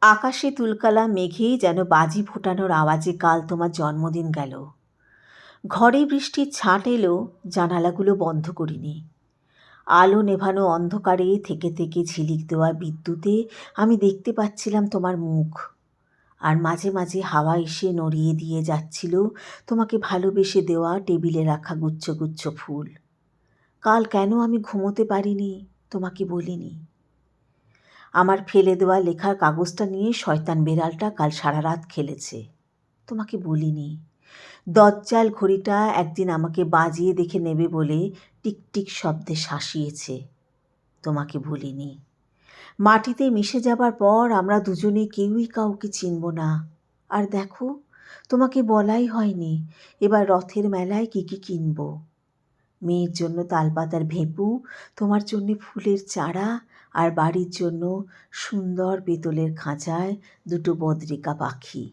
আকাশে তুলকালা মেঘে যেন বাজি ফোটানোর আওয়াজে কাল তোমার জন্মদিন গেল। ঘরে বৃষ্টির ছাঁট এলো, জানালাগুলো বন্ধ করিনি। আলো নেভানো অন্ধকারে থেকে থেকে ঝিলিক দেওয়া বিদ্যুতে আমি দেখতে পাচ্ছিলাম তোমার মুখ। আর মাঝে মাঝে হাওয়া এসে নড়িয়ে দিয়ে যাচ্ছিল তোমাকে ভালোবেসে দেওয়া টেবিলে রাখা গুচ্ছ গুচ্ছ ফুল। কাল কেন আমি ঘুমোতে পারিনি তোমাকে বলিনি। আমার ফেলে দেওয়া লেখার কাগজটা নিয়ে শয়তান বেড়ালটা কাল সারা রাত খেলেছে, তোমাকে বলিনি। দজ্জাল ঘড়িটা একদিন আমাকে বাজিয়ে দেখে নেবে বলে টিকটিক শব্দে শাসিয়েছে, তোমাকে বলিনি। মাটিতে মিশে যাবার পর আমরা দুজনে কেউই কাউকে চিনব না। আর দেখো, তোমাকে বলাই হয়নি এবার রথের মেলায় কী কী কিনব। মেয়ের জন্য তালপাতার ভেঁপু, তোমার জন্যে ফুলের চারা, আর বাড়ির জন্য সুন্দর পেতলের খাঁচায় দুটো বদ্রিকা পাখি।